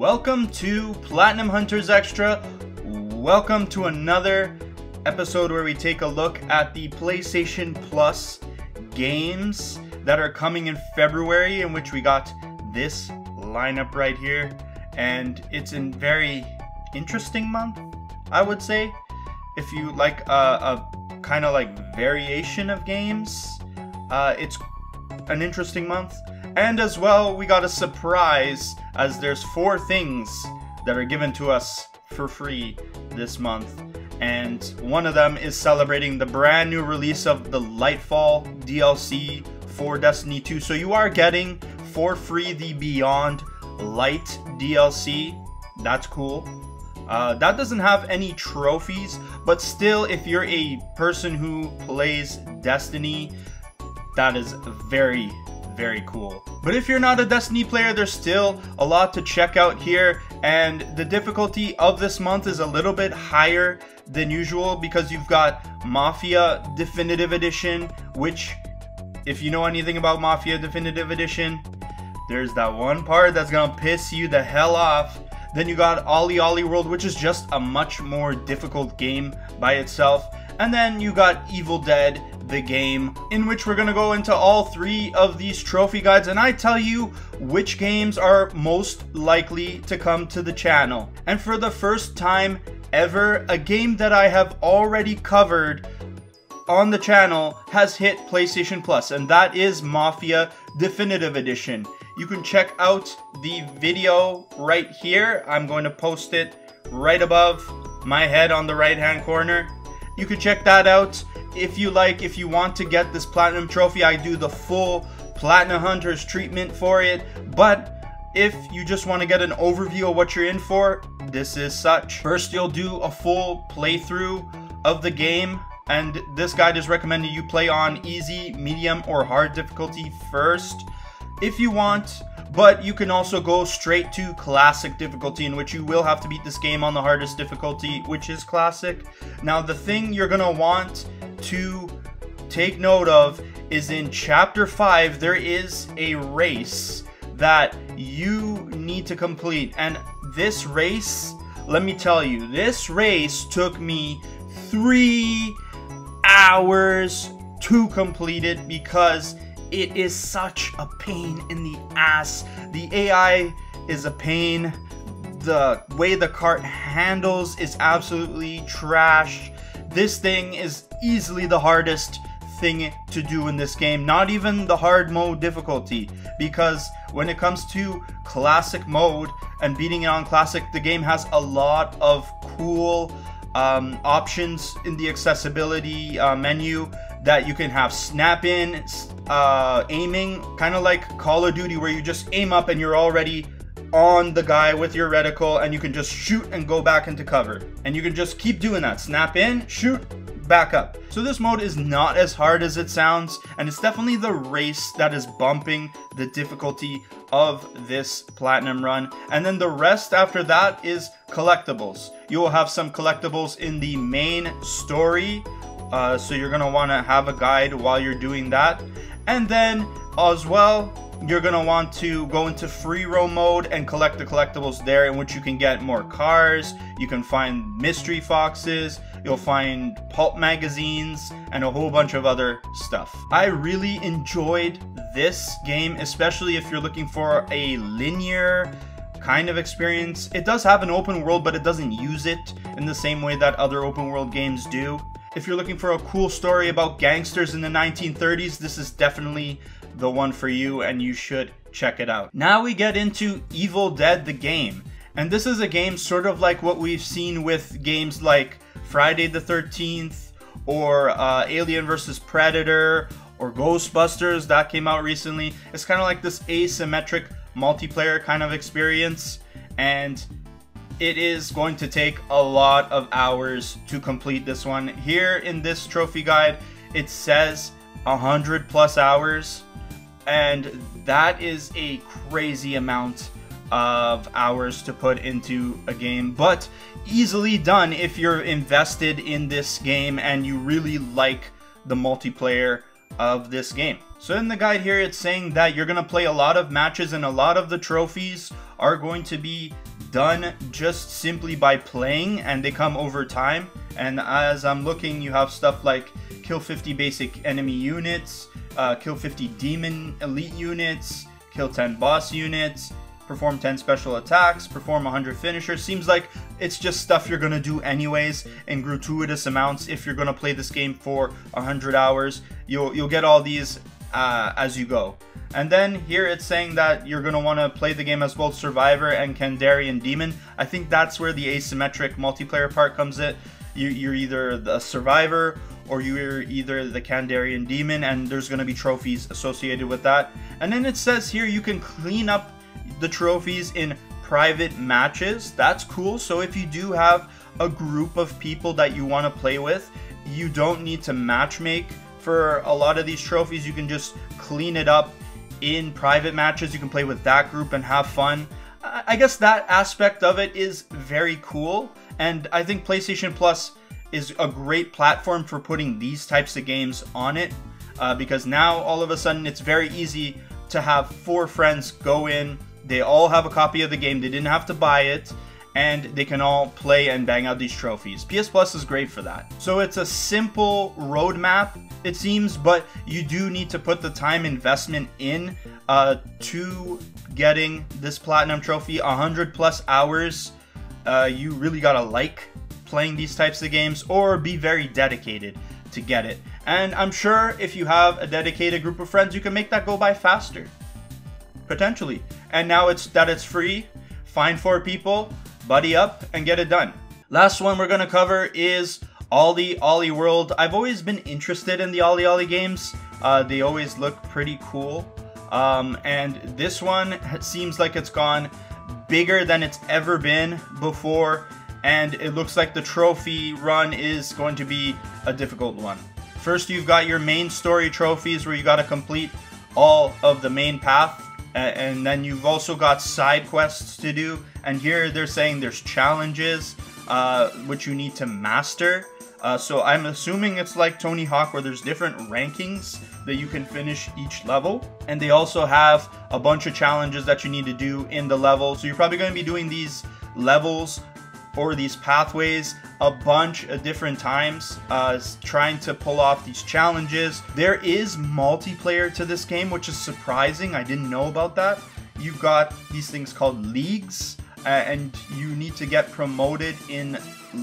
Welcome to Platinum Hunters Extra. Welcome to another episode where we take a look at the PlayStation Plus games that are coming in February, in which we got this lineup right here. And it's a very interesting month, I would say. If you like a kind of like variation of games, it's an interesting month. And as well, we got a surprise, as there's 4 things that are given to us for free this month. And one of them is celebrating the brand new release of the Lightfall DLC for Destiny 2. So you are getting for free the Beyond Light DLC. That's cool. That doesn't have any trophies, but still, if you're a person who plays Destiny, that is very cool. But if you're not a Destiny player, there's still a lot to check out here, and the difficulty of this month is a little bit higher than usual because you've got Mafia Definitive Edition, which, if you know anything about Mafia Definitive Edition, there's that one part that's gonna piss you the hell off. Then you got OlliOlli World, which is just a much more difficult game by itself. And then you got Evil Dead, the game, in which we're going to go into all 3 of these trophy guides, and I tell you which games are most likely to come to the channel. And for the first time ever, a game that I have already covered on the channel has hit PlayStation Plus, and that is Mafia Definitive Edition. You can check out the video right here. I'm going to post it right above my head on the right hand corner. You can check that out if you like. If you want to get this platinum trophy, I do the full Platinum Hunters treatment for it. But if you just want to get an overview of what you're in for, this is such. First, you'll do a full playthrough of the game, and this guide is recommending you play on easy, medium, or hard difficulty first if you want. But you can also go straight to classic difficulty, in which you will have to beat this game on the hardest difficulty, which is classic. Now, the thing you're gonna want to take note of is in chapter 5 there is a race that you need to complete, and this race, let me tell you, this race took me 3 hours to complete it because it is such a pain in the ass. The AI is a pain. The way the cart handles is absolutely trash. This thing is easily the hardest thing to do in this game. Not even the hard mode difficulty, because when it comes to classic mode and beating it on classic, the game has a lot of cool options in the accessibility menu that you can have. Snap in, aiming, kind of like Call of Duty, where you just aim up and you're already on the guy with your reticle, and you can just shoot and go back into cover, and you can just keep doing that. Snap in, shoot, back up. So this mode is not as hard as it sounds, and it's definitely the race that is bumping the difficulty of this platinum run. And then the rest after that is collectibles. You will have some collectibles in the main story, so you're gonna want to have a guide while you're doing that. And then as well, you're gonna want to go into free roam mode and collect the collectibles there, in which you can get more cars, you can find mystery foxes, you'll find pulp magazines, and a whole bunch of other stuff. I really enjoyed this game, especially if you're looking for a linear kind of experience. It does have an open world, but it doesn't use it in the same way that other open world games do. If you're looking for a cool story about gangsters in the 1930s, this is definitely the one for you, and you should check it out. Now we get into Evil Dead the game, and this is a game sort of like what we've seen with games like Friday the 13th or Alien vs Predator or Ghostbusters that came out recently. It's kind of like this asymmetric multiplayer kind of experience, and it is going to take a lot of hours to complete this one. Here in this trophy guide, it says 100+ hours, and that is a crazy amount of hours to put into a game, but easily done if you're invested in this game and you really like the multiplayer of this game. So in the guide here, it's saying that you're going to play a lot of matches, and a lot of the trophies are going to be done just simply by playing, and they come over time. And as I'm looking, you have stuff like kill 50 basic enemy units, kill 50 demon elite units, kill 10 boss units, perform 10 special attacks, perform 100 finishers. Seems like it's just stuff you're gonna do anyways in gratuitous amounts. If you're gonna play this game for 100 hours, you'll get all these as you go. And then here it's saying that you're gonna want to play the game as both Survivor and Kandarian Demon. I think that's where the asymmetric multiplayer part comes in. You're either the Survivor or you're either the Kandarian Demon, and there's gonna be trophies associated with that. And then it says here you can clean up the trophies in private matches. That's cool. So if you do have a group of people that you want to play with, you don't need to matchmake for a lot of these trophies. You can just clean it up in private matches. You can play with that group and have fun. I guess that aspect of it is very cool, and I think PlayStation Plus is a great platform for putting these types of games on it, because now all of a sudden it's very easy to have 4 friends go in. They all have a copy of the game. They didn't have to buy it, and they can all play and bang out these trophies. PS Plus is great for that. So it's a simple roadmap, it seems, but you do need to put the time investment in to getting this platinum trophy. 100+ hours. You really gotta like playing these types of games or be very dedicated to get it. And I'm sure if you have a dedicated group of friends, you can make that go by faster. Potentially. And now it's free. Find 4 people, buddy up, and get it done. Last one we're gonna cover is OlliOlli World. I've always been interested in the OlliOlli games. They always look pretty cool. And this one seems like it's gone bigger than it's ever been before, and it looks like the trophy run is going to be a difficult one. First, you've got your main story trophies where you got to complete all of the main path. And then you've also got side quests to do, and here they're saying there's challenges which you need to master. So I'm assuming it's like Tony Hawk, where there's different rankings that you can finish each level, and they also have a bunch of challenges that you need to do in the level. So you're probably going to be doing these levels or these pathways a bunch of different times, trying to pull off these challenges. There is multiplayer to this game, which is surprising. I didn't know about that. You've got these things called leagues, and you need to get promoted in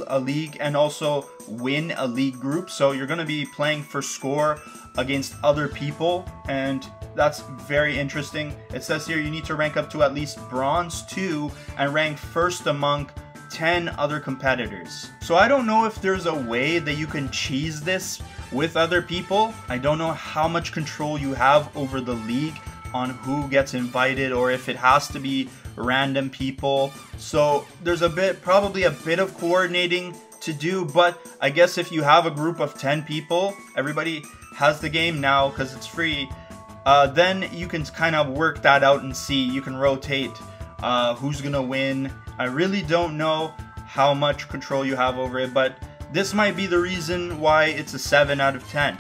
a league and also win a league group. So you're going to be playing for score against other people, and that's very interesting. It says here you need to rank up to at least bronze 2 and rank first among 10 other competitors. So I don't know if there's a way that you can cheese this with other people. I don't know how much control you have over the league on who gets invited, or if it has to be random people. So there's probably a bit of coordinating to do, but I guess if you have a group of 10 people, everybody has the game now because it's free, then you can kind of work that out and see. You can rotate who's gonna win. I really don't know how much control you have over it, but this might be the reason why it's a 7 out of 10.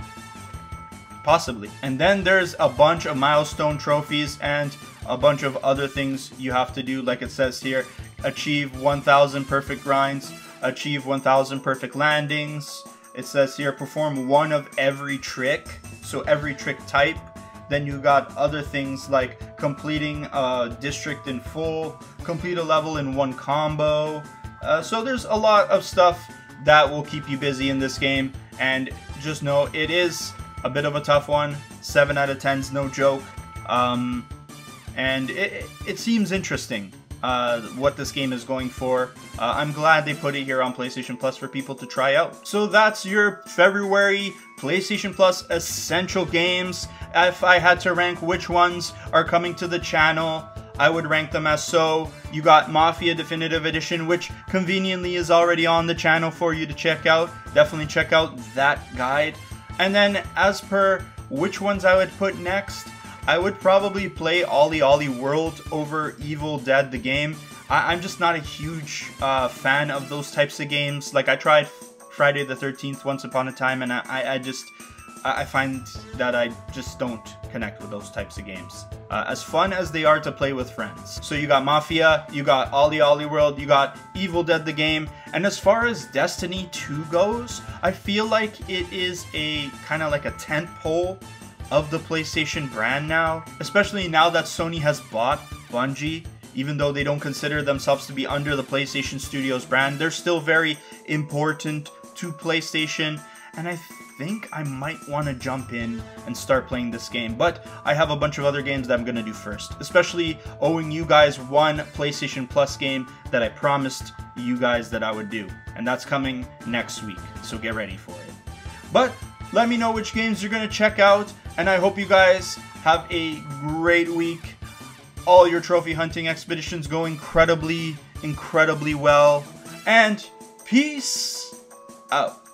Possibly. And then there's a bunch of milestone trophies and a bunch of other things you have to do, like it says here. Achieve 1,000 perfect grinds, achieve 1,000 perfect landings. It says here perform one of every trick, so every trick type. Then you got other things like completing a district in full, complete a level in 1 combo. So there's a lot of stuff that will keep you busy in this game, and just know it is a bit of a tough one. 7 out of 10 is no joke. And it seems interesting what this game is going for. I'm glad they put it here on PlayStation Plus for people to try out. So that's your February PlayStation Plus essential games. If I had to rank which ones are coming to the channel, I would rank them as so. You got Mafia Definitive Edition, which conveniently is already on the channel for you to check out. Definitely check out that guide. And then as per which ones I would put next, I would probably play OlliOlli World over Evil Dead the game. I'm just not a huge fan of those types of games. Like, I tried Friday the 13th once upon a time, and I find that I just don't connect with those types of games. as fun as they are to play with friends. So you got Mafia, you got OlliOlli World, you got Evil Dead the game, and as far as Destiny 2 goes, I feel like it is a kind of like a tentpole of the PlayStation brand now, especially now that Sony has bought Bungie. Even though they don't consider themselves to be under the PlayStation Studios brand, they're still very important to PlayStation, and I think I might want to jump in and start playing this game. But I have a bunch of other games that I'm going to do first, especially owing you guys one PlayStation Plus game that I promised you guys that I would do, and that's coming next week, so get ready for it. But let me know which games you're going to check out, and I hope you guys have a great week. All your trophy hunting expeditions go incredibly well. And peace out.